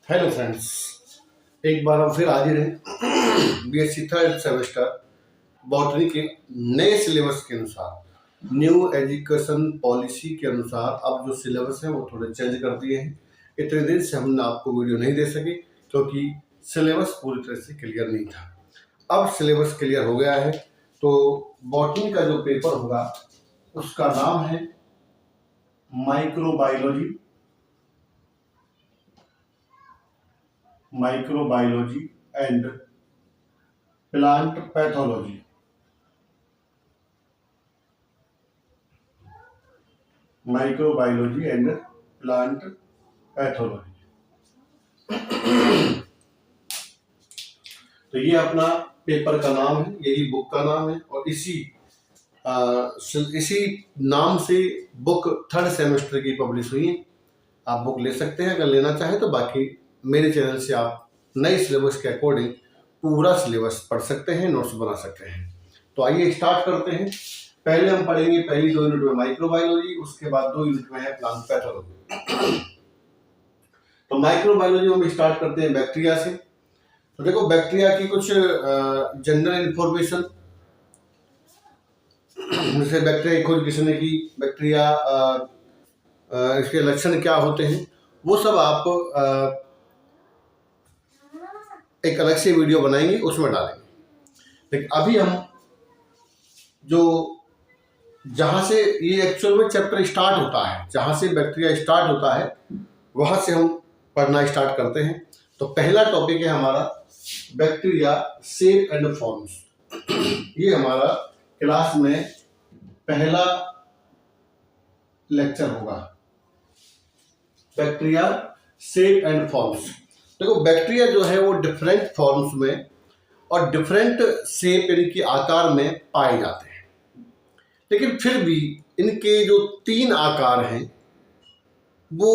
Hello friends, एक बार हम फिर हाजिर हैं बीएससी थर्ड सेमेस्टर बॉटनी के नए सिलेबस के अनुसार। न्यू एजुकेशन पॉलिसी के अनुसार अब जो सिलेबस है वो थोड़े चेंज कर दिए हैं। इतने दिन से हमने आपको वीडियो नहीं दे सके क्योंकि सिलेबस पूरी तरह से क्लियर नहीं था। अब सिलेबस क्लियर हो गया है तो बॉटनी का जो पेपर होगा उसका नाम है microbiology and plant pathology. Microbiology and plant pathology. तो ये अपना पेपर का नाम है, यही बुक का नाम है और इसी नाम से बुक थर्ड सेमेस्टर की पब्लिश हुई है। आप बुक ले सकते हैं अगर लेना चाहें तो। बाकी मेरे चैनल से आप नए सिलेबस के अकॉर्डिंग पूरा सिलेबस पढ़ सकते हैं, नोट्स बना सकते हैं। तो आइए स्टार्ट करते हैं। पहले हम पढ़ेंगे पहली 2 यूनिट में माइक्रोबायोलॉजी, उसके बाद 2 यूनिट में है प्लांट पैथोलॉजी। तो माइक्रोबायोलॉजी में हम स्टार्ट करते हैं बैक्टीरिया से। तो देखो, बैक्टीरिया की कुछ जनरल इंफॉर्मेशन, जैसे बैक्टीरिया की खोज किसने की, बैक्टीरिया इसके लक्षण क्या होते हैं, वो सब आप एक अलग से वीडियो बनाएंगे, उसमें डालेंगे। लेकिन अभी हम जहां से ये एक्चुअल में चैप्टर स्टार्ट होता है, जहां से बैक्टीरिया स्टार्ट होता है वहां से हम पढ़ना स्टार्ट करते हैं। तो पहला टॉपिक है हमारा बैक्टीरिया शेप एंड फॉर्म्स। ये हमारा क्लास में पहला लेक्चर होगा, बैक्टीरिया शेप एंड फॉर्म्स। देखो, बैक्टीरिया जो है वो डिफरेंट फॉर्म्स में और डिफरेंट शेप यानी कि आकार में पाए जाते हैं, लेकिन फिर भी इनके जो 3 आकार हैं वो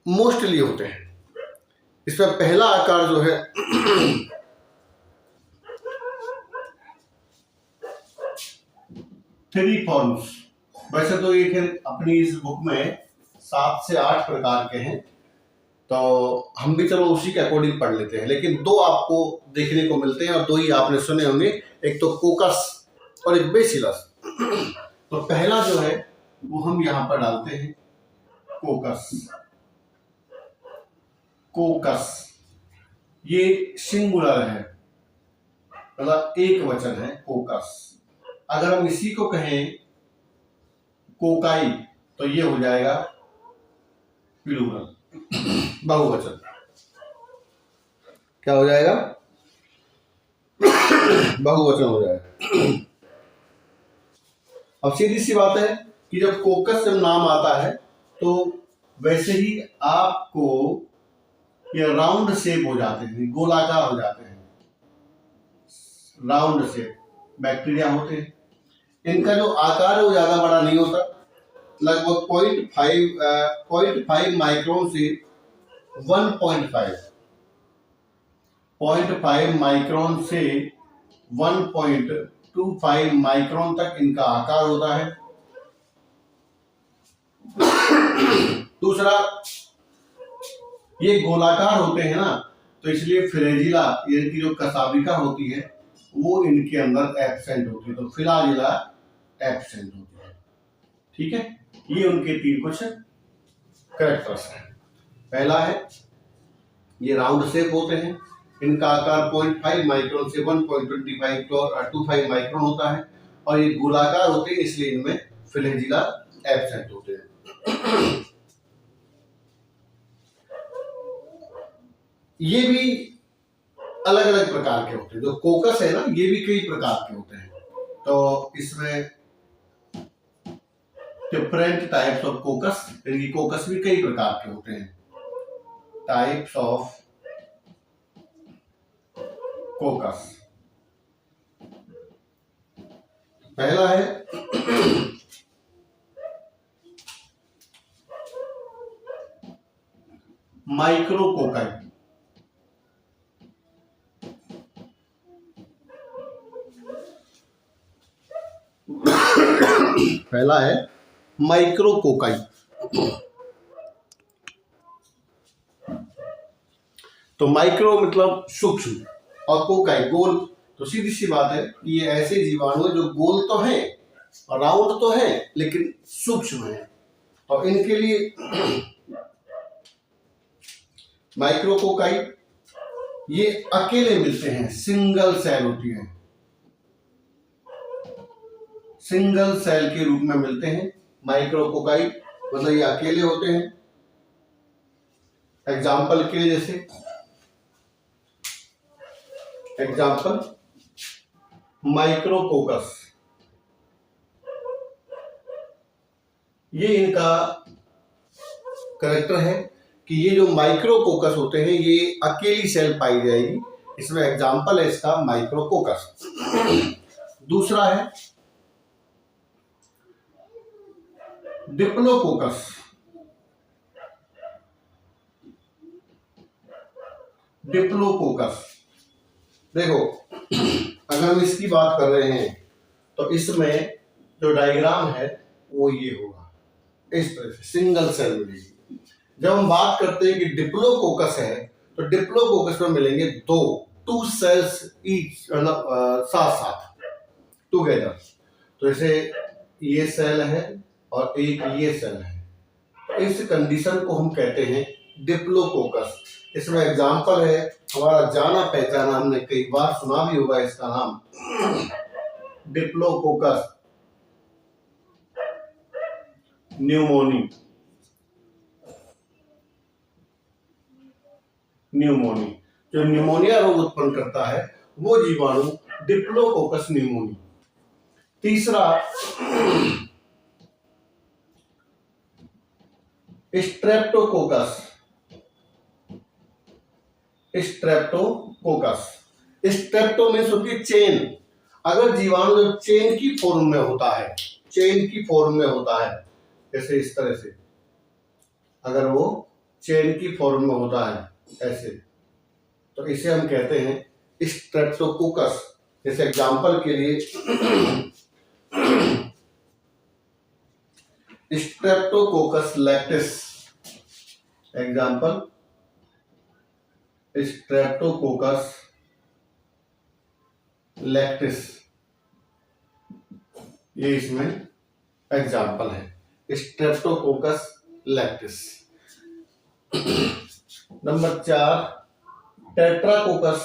मोस्टली होते हैं। इसमें पहला आकार जो है 3 फॉर्म्स। वैसे तो ये अपनी इस बुक में 7 से 8 प्रकार के हैं, तो हम भी चलो उसी के अकॉर्डिंग पढ़ लेते हैं। लेकिन 2 आपको देखने को मिलते हैं और 2 ही आपने सुने होंगे, एक तो कोकस और एक बेसिलस। तो पहला जो है वो हम यहाँ पर डालते हैं कोकस। कोकस ये सिंगुलर है, मतलब एक वचन है कोकस। अगर हम इसी को कहें कोकाई तो ये हो जाएगा प्लूरल, बहुवचन। क्या हो जाएगा? बहुवचन हो जाएगा। अब सीधी सी बात है कि जब कोकस जब नाम आता है तो वैसे ही आपको ये राउंड शेप हो जाते हैं, गोलाकार हो जाते हैं, राउंड शेप बैक्टीरिया होते हैं। इनका जो आकार है वो ज्यादा बड़ा नहीं होता, लगभग 0.5 माइक्रोन से 0.5 माइक्रोन से 1.25 माइक्रोन तक इनका आकार होता है। दूसरा, ये गोलाकार होते हैं ना, तो इसलिए फ्लैजिला यानी कि जो कसाबिका होती है वो इनके अंदर एब्सेंट होती है, तो फ्लैजिला एब्सेंट होती है। ठीक है, ये उनके 3 कुछ कैरेक्टर्स हैं। पहला है ये राउंड शेप होते हैं, इनका आकार 0.5 माइक्रोन से 1.25 माइक्रोन होता है, और ये गोलाकार होते हैं इसलिए इनमें फ्लैजिला एब्सेंट होते हैं। ये भी अलग अलग प्रकार के होते हैं। जो कोकस है ना, ये भी कई प्रकार के होते हैं। तो इसमें डिफरेंट टाइप्स ऑफ कोकस, यानी कोकस भी कई प्रकार के होते हैं। Types of कोकस। पहला है माइक्रोकोकाई। पहला है माइक्रोकोकाई। तो माइक्रो मतलब सूक्ष्म और कोकाई गोल। तो सीधी सी बात है कि ये ऐसे जीवाणु है जो गोल तो है, राउंड तो है, लेकिन सूक्ष्म है। और इनके लिए माइक्रो कोकाई ये अकेले मिलते हैं, सिंगल सेल होती है, सिंगल सेल के रूप में मिलते हैं माइक्रो कोकाई, मतलब ये अकेले होते हैं। एग्जाम्पल के लिए, जैसे एग्जाम्पल माइक्रोकोकस, ये इनका करेक्टर है कि ये जो माइक्रोकोकस होते हैं ये अकेली सेल पाई जाएगी। इसमें एग्जाम्पल है इसका माइक्रोकोकस। दूसरा है डिप्लोकोकस। डिप्लोकोकस देखो, अगर हम इसकी बात कर रहे हैं तो इसमें जो डायग्राम है वो ये होगा, इस तरह से सिंगल सेल मिलेगी। जब हम बात करते हैं कि डिप्लोकोकस है तो डिप्लोकोकस में मिलेंगे टू सेल्स ईच, मतलब साथ साथ टुगेदर। तो जैसे ये सेल है और एक ये सेल है, इस कंडीशन को हम कहते हैं डिप्लोकोकस। इसमें एग्जाम्पल है हमारा जाना पहचाना, हमने कई बार सुना भी होगा इसका नाम, डिप्लोकोकस न्यूमोनी। जो न्यूमोनिया रोग उत्पन्न करता है वो जीवाणु डिप्लोकोकस न्यूमोनी। तीसरा स्ट्रेप्टोकोकस। स्ट्रेप्टो मीन्स होती है चेन। अगर जीवाणु जब चेन की फॉर्म में होता है, जैसे इस तरह से, अगर वो चेन की फॉर्म में होता है ऐसे, तो इसे हम कहते हैं स्ट्रेप्टोकोकस। जैसे एग्जाम्पल के लिए Streptococcus lactis, example Streptococcus lactis, ये इसमें एग्जाम्पल है स्ट्रेप्टोकोकस लैक्टिस। Number 4 tetracoccus.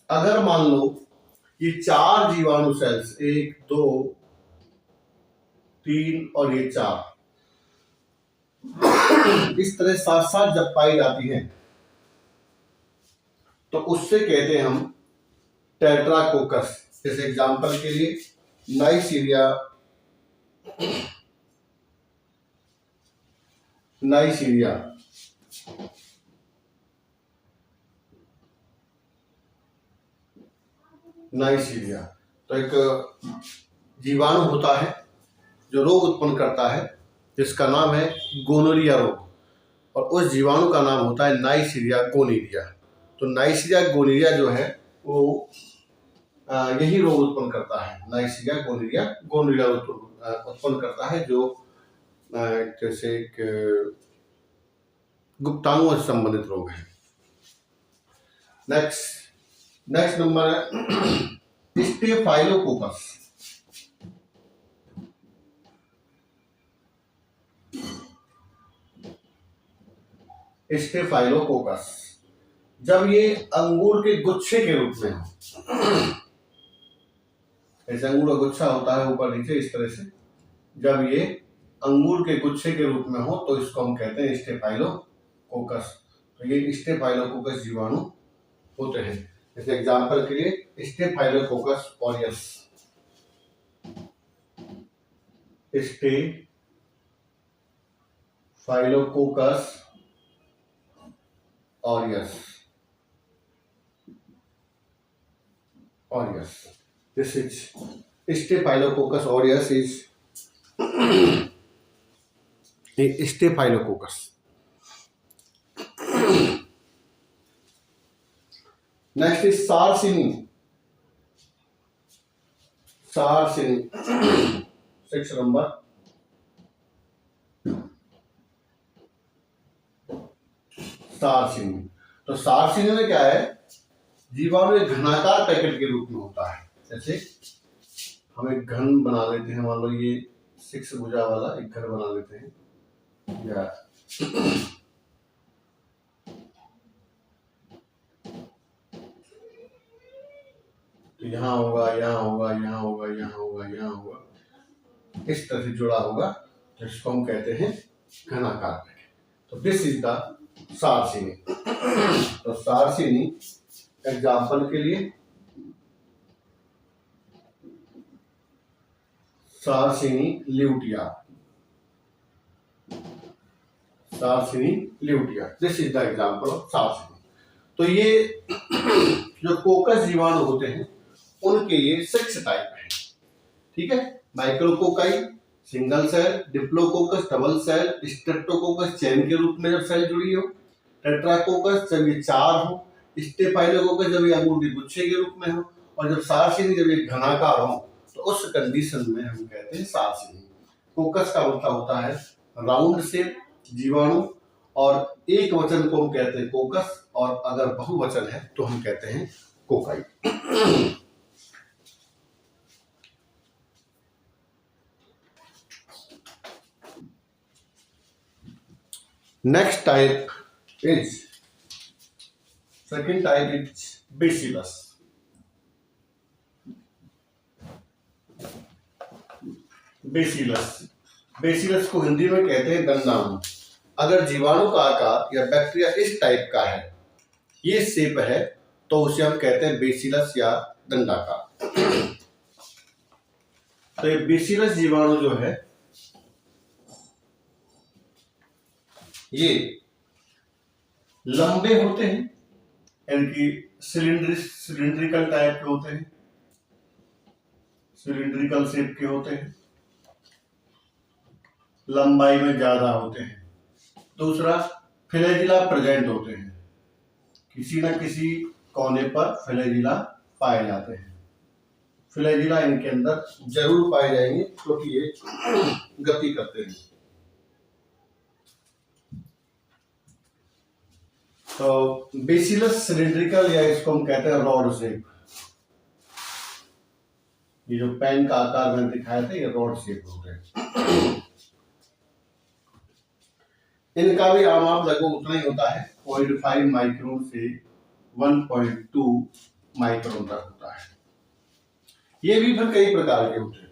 अगर मान लो ये 4 जीवाणु सेल्स, 1 2 3 और ये 4 इस तरह साथ साथ जब पाई जाती हैं तो उससे कहते हैं हम टेट्राकोकस। जैसे एग्जाम्पल के लिए नाइसीरिया, तो एक जीवाणु होता है जो रोग उत्पन्न करता है जिसका नाम है गोनोरिया रोग, और उस जीवाणु का नाम होता है नाइसीरिया गोनीरिया। तो नाइसीरिया गोनीरिया जो है वो यही रोग उत्पन्न करता है, नाइसीरिया गोनीरिया उत्पन्न करता है, जो जैसे गुप्ताणुओं से संबंधित रोग है। नेक्स्ट नंबर है स्टेफाइलोकोकस। स्टेफाइलोकोकस जब ये अंगूर के गुच्छे के रूप में हो, ऐसे अंगूर का गुच्छा होता है ऊपर नीचे इस तरह से, जब ये अंगूर के गुच्छे के रूप में हो तो इसको हम कहते हैं स्टेफाइलोकोकस। तो ये स्टेफाइलोकोकस जीवाणु होते हैं। जैसे एग्जाम्पल के लिए staphylococcus aureus, staphylococcus aureus. This is Staphylococcus aureus is a Staphylococcus. Next is Sarcini. 6 number सारसिनी। तो सारसिनी में क्या है, जीवाणु एक घनाकार पैकेट के रूप में होता है। जैसे हम एक घन बना लेते हैं, मान लो ये 6 भुजा वाला एक घर बना लेते हैं, या तो यहाँ होगा, यहाँ होगा, यहाँ होगा, यहाँ होगा, यहाँ होगा, इस तरह से जुड़ा होगा, तो इसको हम कहते हैं घनाकार पैकेट। तो दिस इज द सारसिनी। तो सारसिनी एग्जाम्पल के लिए Sarcina lutea, Sarcina lutea, this is the example of Sarcina. तो ये जो कोकस जीवाणु होते हैं उनके ये 6 टाइप हैं, ठीक है। Micrococci single cell, diplococcus double cell, streptococcus chain के रूप में जब सेल जुड़ी हो, टेट्राकोकस जब ये 4 हो, स्टेफाइलोकोकस जब ये अंगूठी गुच्छे के रूप में हो, और जब सारसिनी जब ये घनाकार हो, तो उस कंडीशन में हम कहते हैं सारसिनी। कोकस का मतलब होता है राउंड शेप जीवाणु, और एक वचन को हम कहते हैं कोकस, और अगर बहुवचन है तो हम कहते हैं cocci. Next type is, second type is Bacillus. Bacillus को हिंदी में कहते हैं दंडाणु। अगर जीवाणु का आकार या बैक्टीरिया इस टाइप का है, ये शेप है, तो उसे हम कहते हैं बेसिलस या दंडाकार। तो ये बेसिलस जीवाणु जो है ये लंबे होते हैं, इनकी सिलिंड्रिकल टाइप के होते हैं, सिलिंड्रिकल शेप के होते हैं, लंबाई में ज्यादा होते हैं। दूसरा, फ्लैजिला प्रेजेंट होते हैं, किसी न किसी कोने पर फ्लैजिला पाए जाते हैं। फ्लैजिला इनके अंदर जरूर पाए जाएंगे क्योंकि ये गति करते हैं। तो बेसिलस सिलिंड्रिकल, या इसको हम कहते हैं रॉड शेप। ये जो पेन का आकार मैंने दिखाया था, ये रॉड शेप होते हैं। इनका भी आमाप लगभग उतना ही होता है, 0.5 माइक्रोन से 1.2 माइक्रोन तक होता है। ये भी फिर कई प्रकार के होते हैं,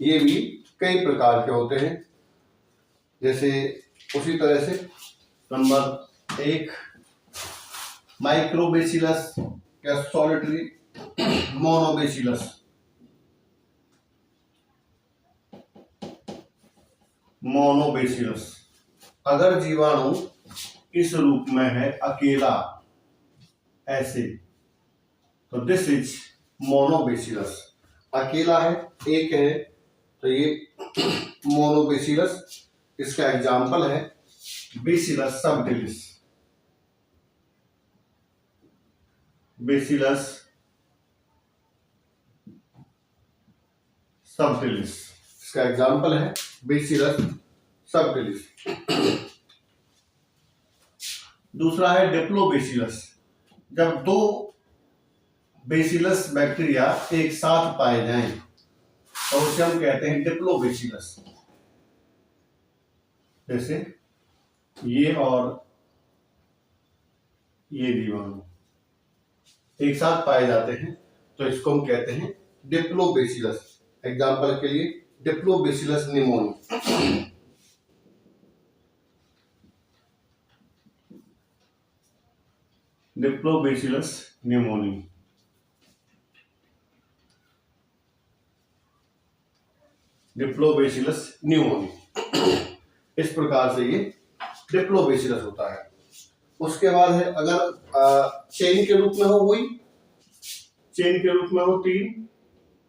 ये भी कई प्रकार के होते हैं। जैसे उसी तरह से नंबर 1 माइक्रोबेसिलस या सॉलिटरी मोनोबेसिलस। मोनोबेसिलस, अगर जीवाणु इस रूप में है अकेला ऐसे, तो दिस इज मोनोबेसिलस। अकेला है, एक है, तो ये मोनोबेसिलस। इसका एग्जाम्पल है बेसिलस सबटिलिस। बेसिलस सबटिलिस, इसका एग्जाम्पल है बेसिलस सबटिलिस। दूसरा है डिप्लोबेसिलस। जब 2 बेसिलस बैक्टीरिया एक साथ पाए जाएं तो उसे हम कहते हैं डिप्लोबेसिलस। जैसे ये और ये जीवाणु एक साथ पाए जाते हैं तो इसको हम कहते हैं डिप्लोबेसिलस। एग्जाम्पल के लिए डिप्लोबेसिलस निमोनी। डिप्लोबेसिलस निमोनी, डिप्लोबेसिलस निमोनी, इस प्रकार से ये डिप्लोबेसिलस होता है। उसके बाद है, अगर चेन के रूप में हो, वही चेन के रूप में हो 3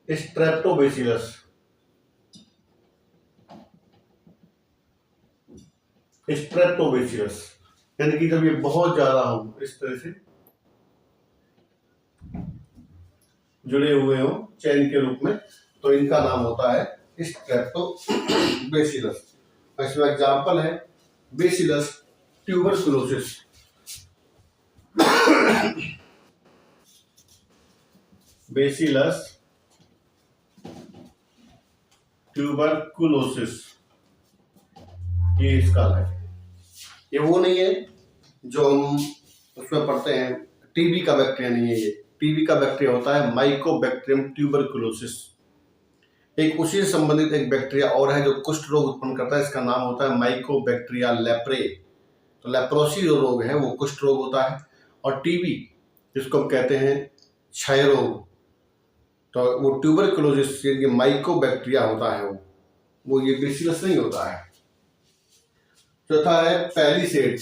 स्ट्रेप्टोबेसिलस। स्ट्रेप्टोबेसिलस यानी कि जब ये बहुत ज्यादा हो, इस तरह से जुड़े हुए हो चेन के रूप में, तो इनका नाम होता है स्ट्रेप्टोबेसिलस। इसमें एग्जाम्पल है बेसिलस ट्यूबरकुलोसिस। बेसिलस ट्यूबरकुलोसिस ये इसका है। ये वो नहीं है जो हम उसमें पढ़ते हैं, टीबी का बैक्टीरिया नहीं है ये। टीबी का बैक्टीरिया होता है माइकोबैक्टीरियम ट्यूबरकुलोसिस। एक उसी से संबंधित एक बैक्टीरिया और है जो कुष्ठ रोग उत्पन्न करता है, इसका नाम होता है माइकोबैक्टीरिया लेप्रे। तो लेप्रोसी जो रोग है वो कुष्ठ रोग होता है, और टीबी जिसको हम कहते हैं क्षय रोग, तो वो ट्यूबरकुलोसिस यानी माइकोबैक्टीरिया होता है, वो ये बेसिलस नहीं होता है। चौथा है पैलिसेड।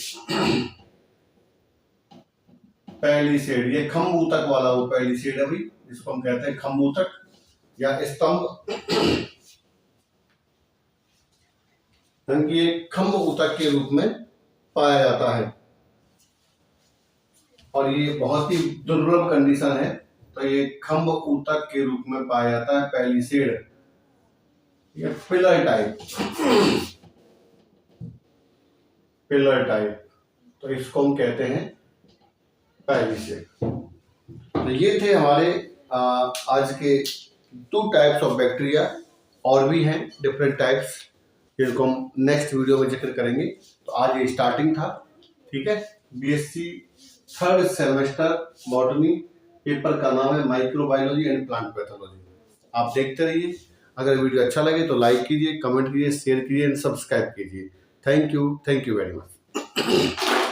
पैलिसेड ये खम्भ ऊतक वाला वो पैलिसेड है भाई, जिसको हम कहते हैं खम्भ ऊतक या स्तंभ। ये खम्भ ऊतक के रूप में पाया जाता है, और ये बहुत ही दुर्लभ कंडीशन है। तो ये खम्भ ऊतक के रूप में पाया जाता है पैलिसेड। ये पिलर टाइप, पिलर टाइप, तो इसको हम कहते हैं पैलिसेड। तो ये थे हमारे आज के 2 टाइप्स ऑफ बैक्टीरिया, और भी हैं डिफरेंट टाइप्स जिनको हम नेक्स्ट वीडियो में जिक्र करेंगे। तो आज ये स्टार्टिंग था, ठीक है। BSc 3rd semester botany, paper का नाम है माइक्रोबायोलॉजी एंड प्लांट पैथोलॉजी। आप देखते रहिए। अगर वीडियो अच्छा लगे तो लाइक कीजिए, कमेंट कीजिए, शेयर कीजिए एंड सब्सक्राइब कीजिए। Thank you very much.